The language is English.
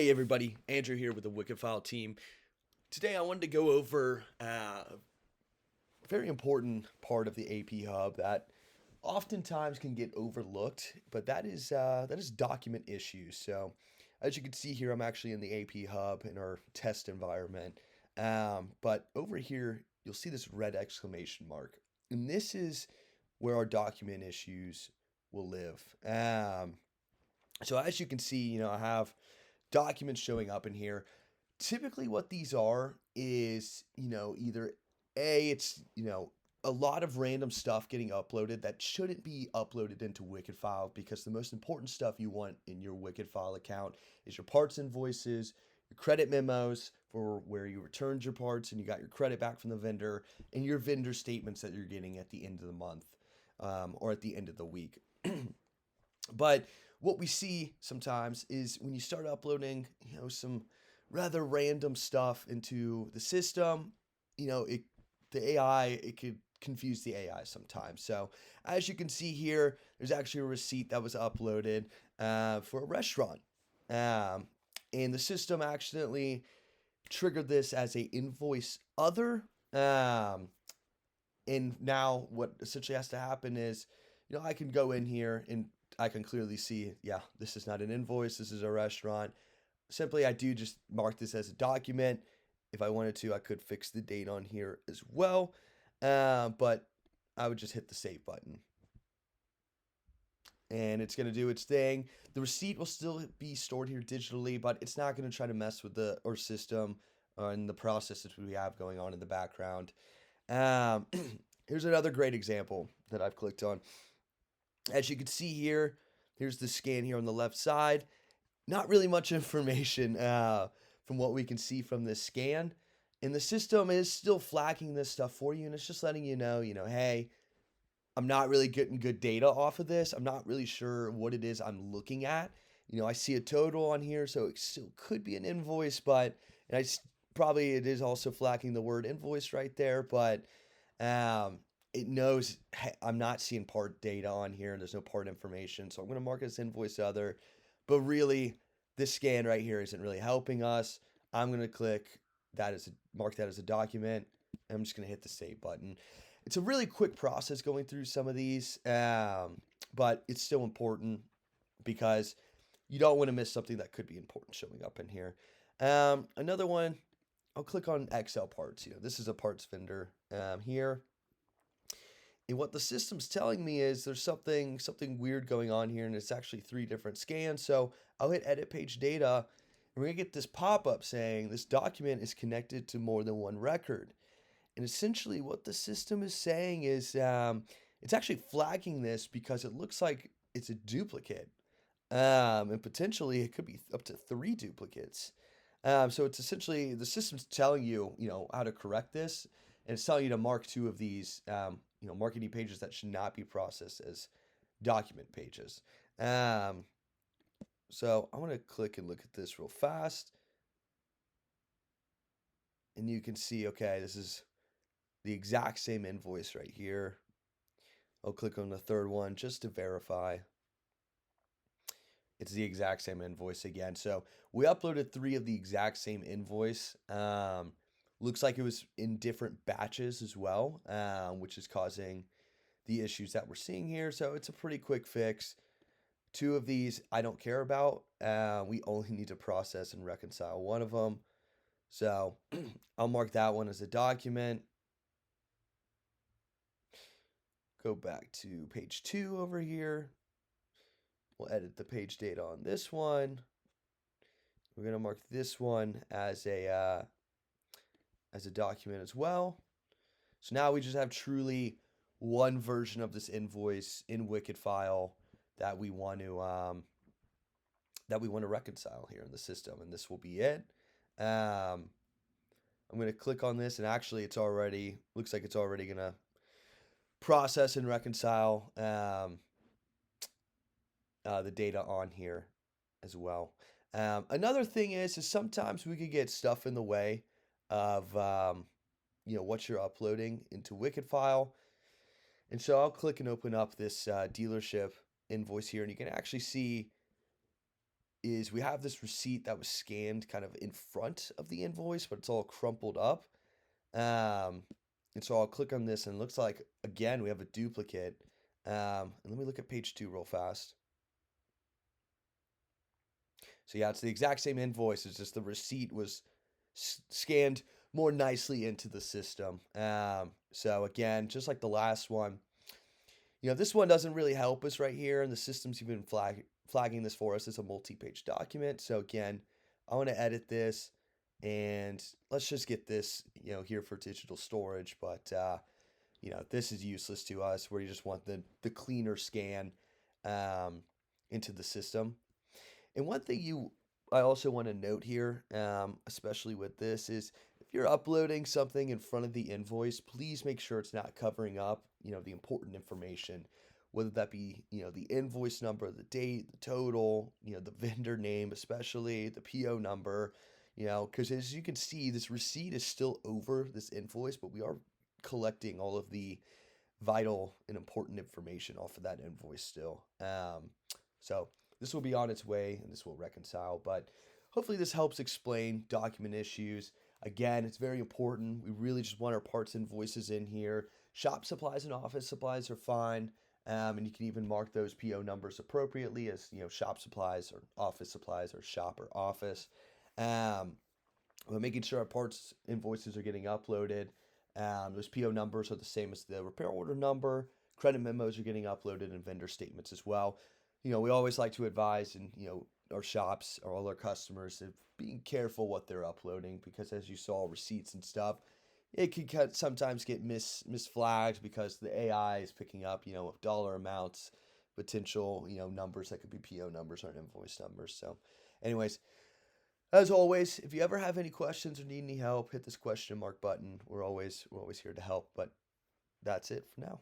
Hey everybody, Andrew here with the WickedFile team. Today I wanted to go over a very important part of the AP Hub that oftentimes can get overlooked, but that is document issues. So as you can see here, I'm actually in the AP Hub in our test environment. But over here, you'll see this red exclamation mark, and this is where our document issues will live. So as you can see, I have documents showing up in here. Typically what these are is, either it's, a lot of random stuff getting uploaded that shouldn't be uploaded into WickedFile, because the most important stuff you want in your WickedFile account is your parts invoices, your credit memos for where you returned your parts and you got your credit back from the vendor, and your vendor statements that you're getting at the end of the month, or at the end of the week. But what we see sometimes is when you start uploading, some rather random stuff into the system, the AI, it could confuse the AI sometimes. So as you can see here, there's actually a receipt that was uploaded for a restaurant. And the system accidentally triggered this as a invoice other. And now what essentially has to happen is, I can go in here and I can clearly see, yeah, this is not an invoice, this is a restaurant. Simply, I do just mark this as a document. If I wanted to, I could fix the date on here as well. But I would just hit the save button. And it's going to do its thing. The receipt will still be stored here digitally, but it's not going to try to mess with our system and the processes we have going on in the background. Um, Here's another great example that I've clicked on. As you can see here, here's the scan here on the left side. Not really much information from what we can see from this scan. And the system is still flagging this stuff for you, and it's just letting you know, hey, I'm not really getting good data off of this. I'm not really sure what it is I'm looking at. I see a total on here, so it still could be an invoice, but and probably it is also flagging the word invoice right there, but it knows, hey, I'm not seeing part data on here, and there's no part information, so I'm going to mark it as invoice other. But really, this scan right here isn't really helping us. I'm going to click mark that as a document. And I'm just going to hit the save button. It's a really quick process going through some of these, but it's still important because you don't want to miss something that could be important showing up in here. Another one, I'll click on Excel parts. This is a parts vendor here. And what the system's telling me is there's something weird going on here, and it's actually 3 different scans. So I'll hit edit page data, and we're gonna get this pop-up saying this document is connected to more than one record. And essentially what the system is saying is it's actually flagging this because it looks like it's a duplicate. And potentially it could be up to 3 duplicates. So it's essentially the system's telling you, how to correct this, and it's telling you to mark 2 of these, marketing pages that should not be processed as document pages. So I want to click and look at this real fast, and you can see, okay, this is the exact same invoice right here. I'll click on the third one just to verify. It's the exact same invoice again. So we uploaded 3 of the exact same invoice. Looks like it was in different batches as well, which is causing the issues that we're seeing here. So it's a pretty quick fix. 2 of these I don't care about. We only need to process and reconcile one of them. So I'll mark that one as a document. Go back to page 2 over here. We'll edit the page data on this one. We're going to mark this one as a document as well. So now we just have truly one version of this invoice in WickedFile that we want to reconcile here in the system, and this will be it. I'm going to click on this, and actually looks like it's already going to process and reconcile the data on here as well. Another thing is sometimes we could get stuff in the way of what you're uploading into WickedFile. And so I'll click and open up this dealership invoice here, and you can actually see is we have this receipt that was scanned kind of in front of the invoice, but it's all crumpled up. Um, and so I'll click on this and it looks like, again, we have a duplicate. And let me look at page 2 real fast. So yeah, it's the exact same invoice. It's just the receipt was scanned more nicely into the system. So again, just like the last one, this one doesn't really help us right here, and the system's even flagging this for us as a multi-page document. So again, I want to edit this, and let's just get this, here for digital storage. But this is useless to us, where you just want the cleaner scan um, into the system. And one thing I also want to note here, especially with this, is if you're uploading something in front of the invoice, please make sure it's not covering up, the important information, whether that be, the invoice number, the date, the total, the vendor name, especially the PO number, because as you can see, this receipt is still over this invoice, but we are collecting all of the vital and important information off of that invoice still. So this will be on its way and this will reconcile, but hopefully this helps explain document issues. Again, it's very important. We really just want our parts invoices in here. Shop supplies and office supplies are fine. And you can even mark those PO numbers appropriately as, shop supplies or office supplies or shop or office. But making sure our parts invoices are getting uploaded. Those PO numbers are the same as the repair order number. Credit memos are getting uploaded and vendor statements as well. We always like to advise and, our shops or all our customers of being careful what they're uploading, because as you saw, receipts and stuff, it can sometimes get misflagged because the AI is picking up, dollar amounts, potential, numbers that could be PO numbers or invoice numbers. So anyways, as always, if you ever have any questions or need any help, hit this question mark button. We're always here to help, but that's it for now.